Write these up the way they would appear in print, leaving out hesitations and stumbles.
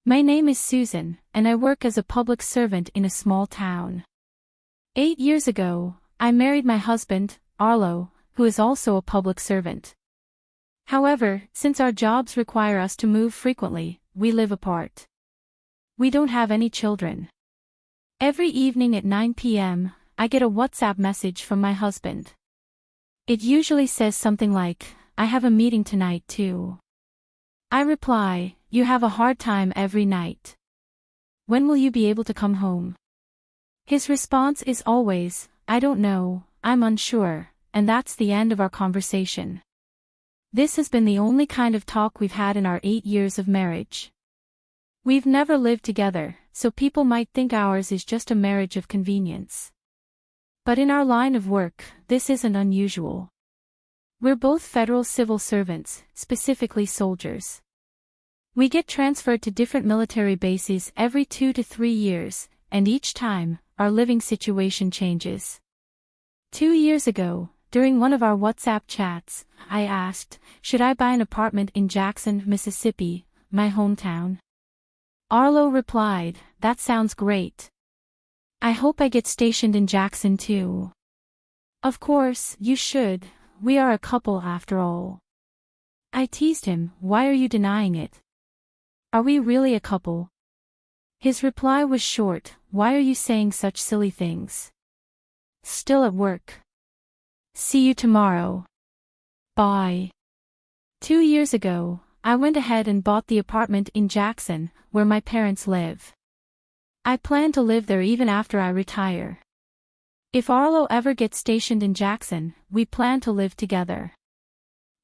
My name is Susan, and I work as a public servant in a small town. 8 years ago, I married my husband, Arlo, who is also a public servant. However, since our jobs require us to move frequently, we live apart. We don't have any children. Every evening at 9 p.m., I get a WhatsApp message from my husband. It usually says something like, "I have a meeting tonight too." I reply, "You have a hard time every night. When will you be able to come home?" His response is always, "I don't know, I'm unsure," and that's the end of our conversation. This has been the only kind of talk we've had in our 8 years of marriage. We've never lived together, so people might think ours is just a marriage of convenience. But in our line of work, this isn't unusual. We're both federal civil servants, specifically soldiers. We get transferred to different military bases every 2 to 3 years, and each time, our living situation changes. 2 years ago, during one of our WhatsApp chats, I asked, should I buy an apartment in Jackson, Mississippi, my hometown? Arlo replied, "That sounds great. I hope I get stationed in Jackson too." Of course, you should, we are a couple after all. I teased him, "Why are you denying it? Are we really a couple?" His reply was short, "Why are you saying such silly things? Still at work. See you tomorrow. Bye." 2 years ago, I went ahead and bought the apartment in Jackson, where my parents live. I plan to live there even after I retire. If Arlo ever gets stationed in Jackson, we plan to live together.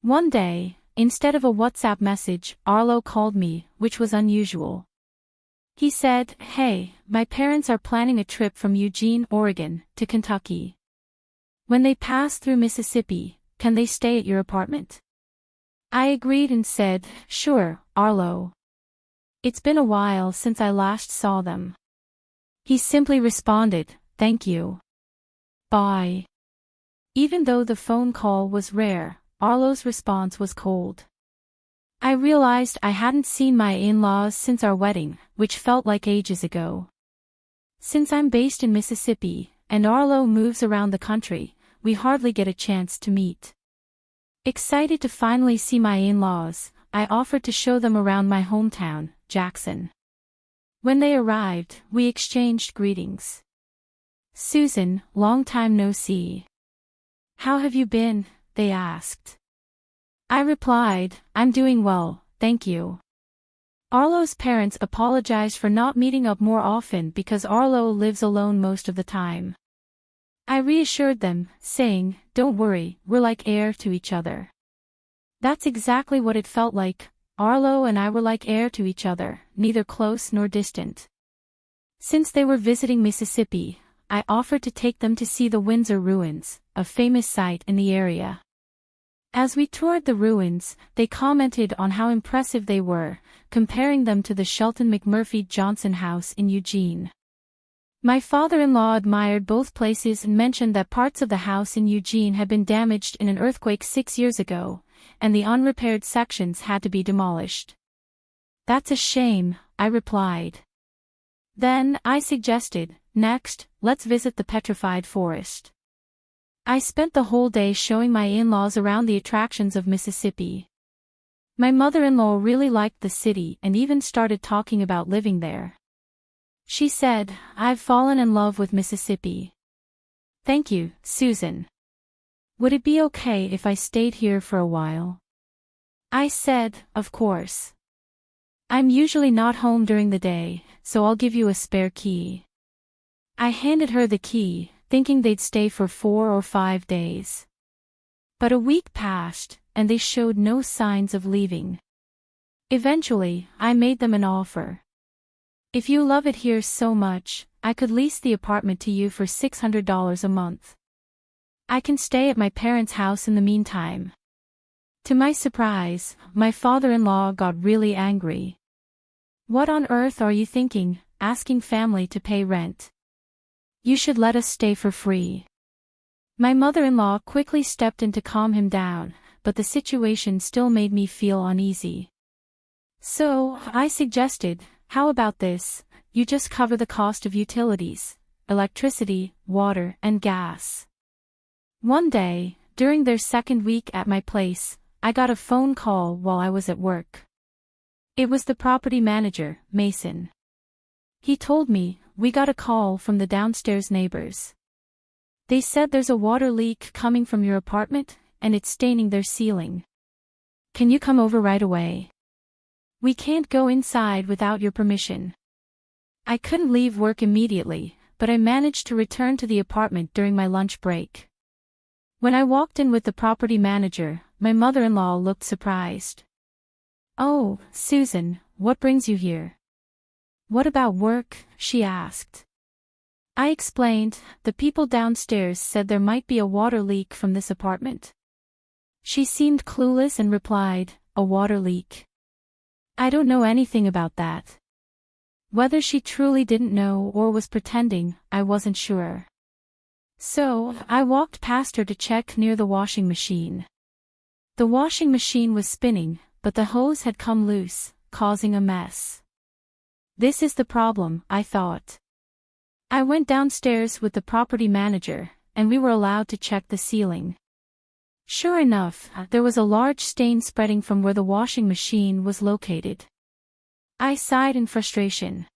One day, instead of a WhatsApp message, Arlo called me, which was unusual. He said, "Hey, my parents are planning a trip from Eugene, Oregon, to Kentucky. When they pass through Mississippi, can they stay at your apartment?" I agreed and said, "Sure, Arlo. It's been a while since I last saw them." He simply responded, "Thank you. Bye." Even though the phone call was rare, Arlo's response was cold. I realized I hadn't seen my in-laws since our wedding, which felt like ages ago. Since I'm based in Mississippi, and Arlo moves around the country, we hardly get a chance to meet. Excited to finally see my in-laws, I offered to show them around my hometown, Jackson. When they arrived, we exchanged greetings. "Susan, long time no see. How have you been?" they asked. I replied, "I'm doing well, thank you." Arlo's parents apologized for not meeting up more often because Arlo lives alone most of the time. I reassured them, saying, "Don't worry, we're like air to each other." That's exactly what it felt like. Arlo and I were like air to each other, neither close nor distant. Since they were visiting Mississippi, I offered to take them to see the Windsor ruins, a famous site in the area. As we toured the ruins, they commented on how impressive they were, comparing them to the Shelton McMurphy Johnson house in Eugene. My father-in-law admired both places and mentioned that parts of the house in Eugene had been damaged in an earthquake 6 years ago, and the unrepaired sections had to be demolished. "That's a shame," I replied. Then, I suggested, "Next, let's visit the petrified forest." I spent the whole day showing my in-laws around the attractions of Mississippi. My mother-in-law really liked the city and even started talking about living there. She said, "I've fallen in love with Mississippi." "Thank you, Susan. Would it be okay if I stayed here for a while?" I said, "Of course. I'm usually not home during the day, so I'll give you a spare key." I handed her the key, thinking they'd stay for 4 or 5 days. But a week passed, and they showed no signs of leaving. Eventually, I made them an offer. "If you love it here so much, I could lease the apartment to you for $600 a month. I can stay at my parents' house in the meantime." To my surprise, my father-in-law got really angry. "What on earth are you thinking, asking family to pay rent? You should let us stay for free." My mother-in-law quickly stepped in to calm him down, but the situation still made me feel uneasy. So, I suggested, how about this? You just cover the cost of utilities, electricity, water, and gas. One day, during their second week at my place, I got a phone call while I was at work. It was the property manager, Mason. He told me, "We got a call from the downstairs neighbors. They said there's a water leak coming from your apartment, and it's staining their ceiling. Can you come over right away? We can't go inside without your permission." I couldn't leave work immediately, but I managed to return to the apartment during my lunch break. When I walked in with the property manager, my mother-in-law looked surprised. "Oh, Susan, what brings you here?" "What about work?" she asked. I explained, "The people downstairs said there might be a water leak from this apartment." She seemed clueless and replied, "A water leak? I don't know anything about that." Whether she truly didn't know or was pretending, I wasn't sure. So, I walked past her to check near the washing machine. The washing machine was spinning, but the hose had come loose, causing a mess. This is the problem, I thought. I went downstairs with the property manager, and we were allowed to check the ceiling. Sure enough, there was a large stain spreading from where the washing machine was located. I sighed in frustration.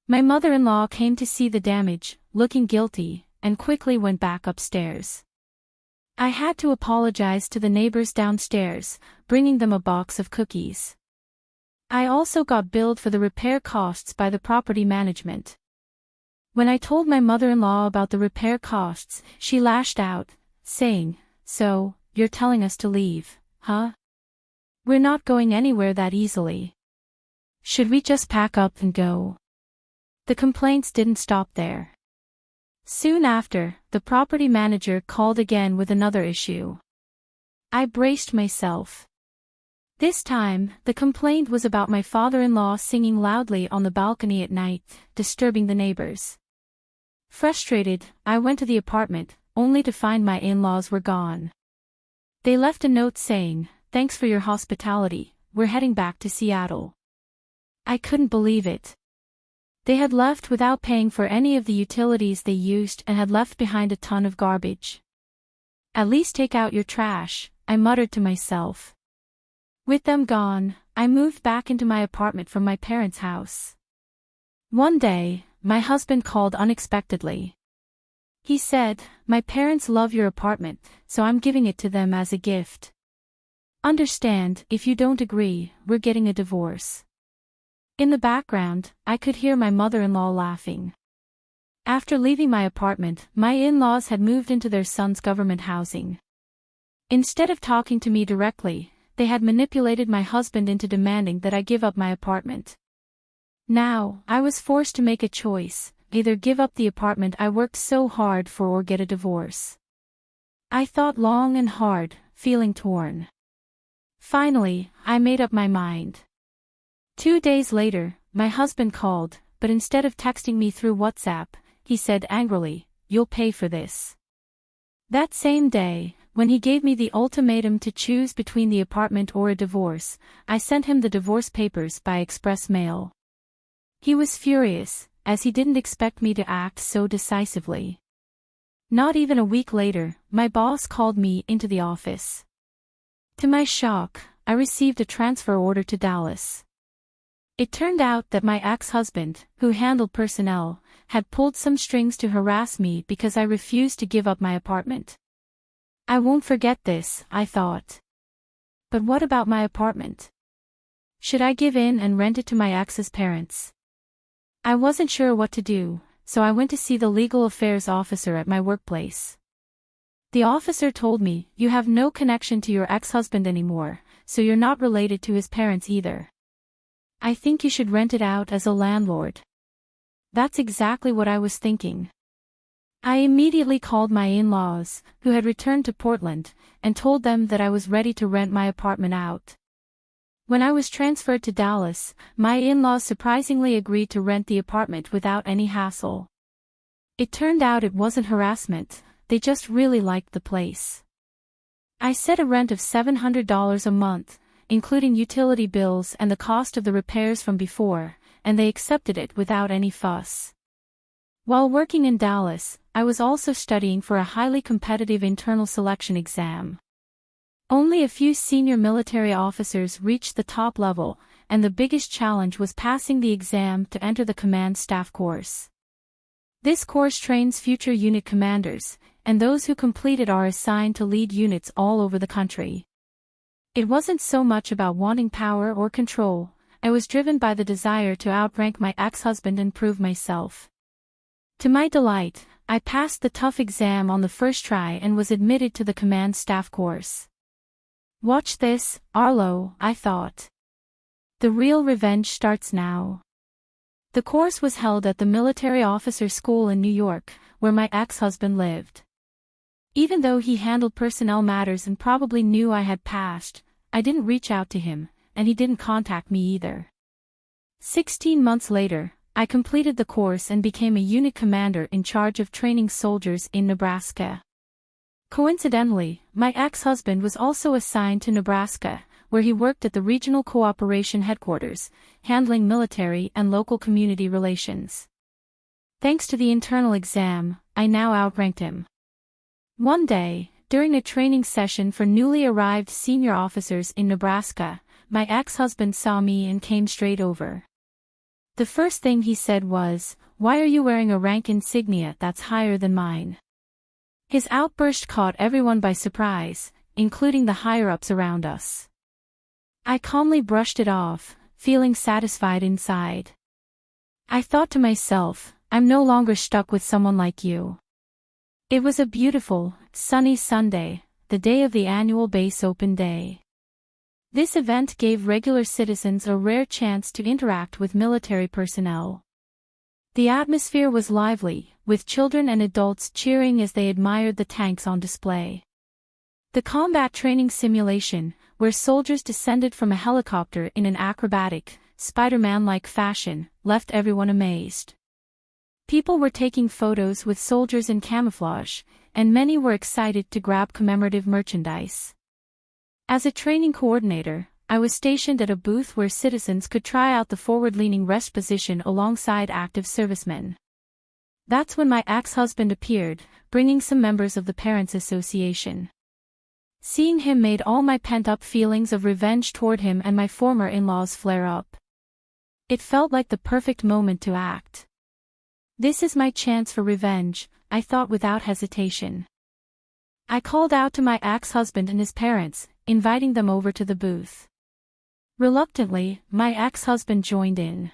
My mother-in-law came to see the damage, looking guilty, and quickly went back upstairs. I had to apologize to the neighbors downstairs, bringing them a box of cookies. I also got billed for the repair costs by the property management. When I told my mother-in-law about the repair costs, she lashed out, saying, "So, you're telling us to leave, huh? We're not going anywhere that easily. Should we just pack up and go?" The complaints didn't stop there. Soon after, the property manager called again with another issue. I braced myself. This time, the complaint was about my father-in-law singing loudly on the balcony at night, disturbing the neighbors. Frustrated, I went to the apartment, only to find my in-laws were gone. They left a note saying, "Thanks for your hospitality, we're heading back to Seattle." I couldn't believe it. They had left without paying for any of the utilities they used and had left behind a ton of garbage. "At least take out your trash," I muttered to myself. With them gone, I moved back into my apartment from my parents' house. One day, my husband called unexpectedly. He said, "My parents love your apartment, so I'm giving it to them as a gift. Understand, if you don't agree, we're getting a divorce." In the background, I could hear my mother-in-law laughing. After leaving my apartment, my in-laws had moved into their son's government housing. Instead of talking to me directly, they had manipulated my husband into demanding that I give up my apartment. Now, I was forced to make a choice, either give up the apartment I worked so hard for or get a divorce. I thought long and hard, feeling torn. Finally, I made up my mind. 2 days later, my husband called, but instead of texting me through WhatsApp, he said angrily, "You'll pay for this." That same day, when he gave me the ultimatum to choose between the apartment or a divorce, I sent him the divorce papers by express mail. He was furious, as he didn't expect me to act so decisively. Not even a week later, my boss called me into the office. To my shock, I received a transfer order to Dallas. It turned out that my ex-husband, who handled personnel, had pulled some strings to harass me because I refused to give up my apartment. I won't forget this, I thought. But what about my apartment? Should I give in and rent it to my ex's parents? I wasn't sure what to do, so I went to see the legal affairs officer at my workplace. The officer told me, "You have no connection to your ex-husband anymore, so you're not related to his parents either. I think you should rent it out as a landlord." That's exactly what I was thinking. I immediately called my in-laws, who had returned to Portland, and told them that I was ready to rent my apartment out. When I was transferred to Dallas, my in-laws surprisingly agreed to rent the apartment without any hassle. It turned out it wasn't harassment, they just really liked the place. I set a rent of $700 a month, including utility bills and the cost of the repairs from before, and they accepted it without any fuss. While working in Dallas, I was also studying for a highly competitive internal selection exam. Only a few senior military officers reached the top level, and the biggest challenge was passing the exam to enter the command staff course. This course trains future unit commanders, and those who complete it are assigned to lead units all over the country. It wasn't so much about wanting power or control, I was driven by the desire to outrank my ex-husband and prove myself. To my delight, I passed the tough exam on the first try and was admitted to the command staff course. Watch this, Arlo, I thought. The real revenge starts now. The course was held at the military officer school in New York, where my ex-husband lived. Even though he handled personnel matters and probably knew I had passed, I didn't reach out to him, and he didn't contact me either. 16 months later, I completed the course and became a unit commander in charge of training soldiers in Nebraska. Coincidentally, my ex-husband was also assigned to Nebraska, where he worked at the Regional Cooperation Headquarters, handling military and local community relations. Thanks to the internal exam, I now outranked him. One day, during a training session for newly arrived senior officers in Nebraska, my ex-husband saw me and came straight over. The first thing he said was, "Why are you wearing a rank insignia that's higher than mine?" His outburst caught everyone by surprise, including the higher-ups around us. I calmly brushed it off, feeling satisfied inside. I thought to myself, I'm no longer stuck with someone like you. It was a beautiful, sunny Sunday, the day of the annual base open day. This event gave regular citizens a rare chance to interact with military personnel. The atmosphere was lively, with children and adults cheering as they admired the tanks on display. The combat training simulation, where soldiers descended from a helicopter in an acrobatic, Spider-Man-like fashion, left everyone amazed. People were taking photos with soldiers in camouflage, and many were excited to grab commemorative merchandise. As a training coordinator, I was stationed at a booth where citizens could try out the forward-leaning rest position alongside active servicemen. That's when my ex-husband appeared, bringing some members of the Parents Association. Seeing him made all my pent-up feelings of revenge toward him and my former in-laws flare up. It felt like the perfect moment to act. This is my chance for revenge, I thought without hesitation. I called out to my ex-husband and his parents, inviting them over to the booth. Reluctantly, my ex-husband joined in.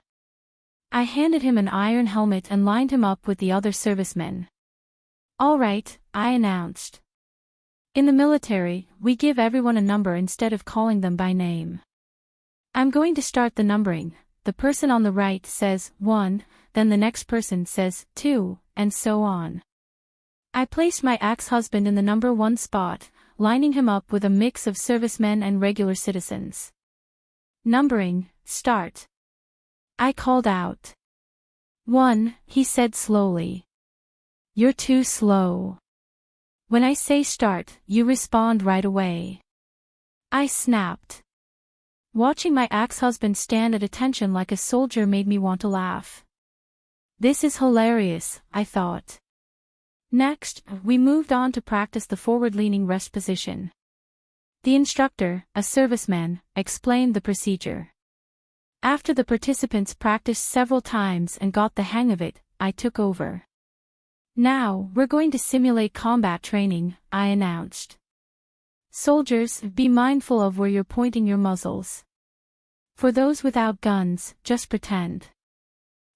I handed him an iron helmet and lined him up with the other servicemen. "All right," I announced. "In the military, we give everyone a number instead of calling them by name. I'm going to start the numbering. The person on the right says 1, then the next person says 2, and so on." I placed my ex-husband in the number 1 spot, lining him up with a mix of servicemen and regular citizens. "Numbering, start." I called out. 1, he said slowly. "You're too slow. When I say start, you respond right away." I snapped. Watching my ex-husband stand at attention like a soldier made me want to laugh. This is hilarious, I thought. Next, we moved on to practice the forward-leaning rest position. The instructor, a serviceman, explained the procedure. After the participants practiced several times and got the hang of it, I took over. "Now, we're going to simulate combat training," I announced. "Soldiers, be mindful of where you're pointing your muzzles. For those without guns, just pretend."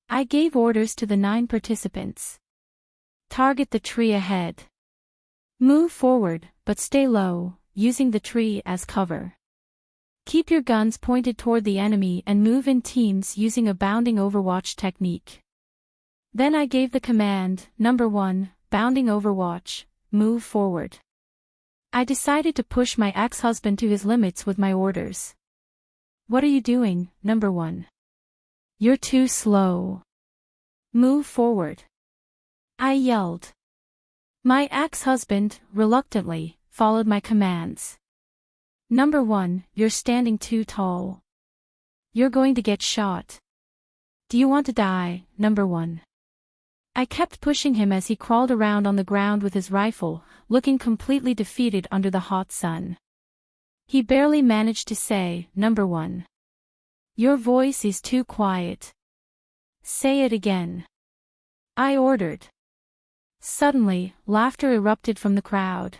I gave orders to the 9 participants. "Target the tree ahead. Move forward, but stay low, using the tree as cover. Keep your guns pointed toward the enemy and move in teams using a bounding overwatch technique." Then I gave the command, "Number 1, bounding overwatch, move forward." I decided to push my ex-husband to his limits with my orders. "What are you doing, number 1? You're too slow. Move forward," I yelled. My ex-husband, reluctantly, followed my commands. "Number 1, you're standing too tall. You're going to get shot." Do you want to die, number one? I kept pushing him as he crawled around on the ground with his rifle, looking completely defeated under the hot sun. He barely managed to say, number one. Your voice is too quiet. Say it again. I ordered. Suddenly, laughter erupted from the crowd.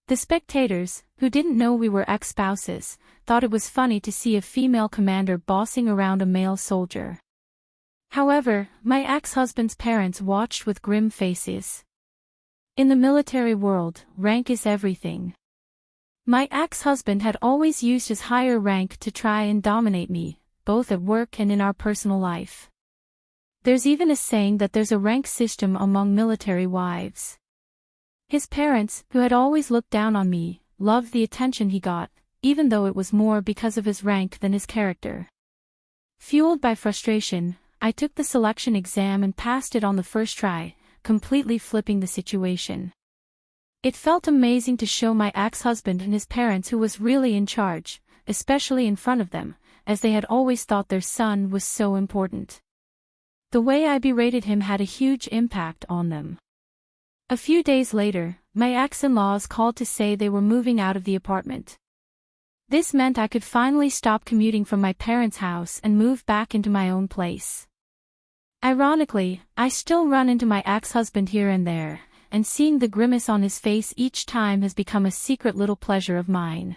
The spectators, who didn't know we were ex-spouses, thought it was funny to see a female commander bossing around a male soldier. However, my ex-husband's parents watched with grim faces. In the military world, rank is everything. My ex-husband had always used his higher rank to try and dominate me, both at work and in our personal life. There's even a saying that there's a rank system among military wives. His parents, who had always looked down on me, loved the attention he got, even though it was more because of his rank than his character. Fueled by frustration, I took the selection exam and passed it on the first try, completely flipping the situation. It felt amazing to show my ex-husband and his parents who was really in charge, especially in front of them, as they had always thought their son was so important. The way I berated him had a huge impact on them. A few days later, my ex-in-laws called to say they were moving out of the apartment. This meant I could finally stop commuting from my parents' house and move back into my own place. Ironically, I still run into my ex-husband here and there, and seeing the grimace on his face each time has become a secret little pleasure of mine.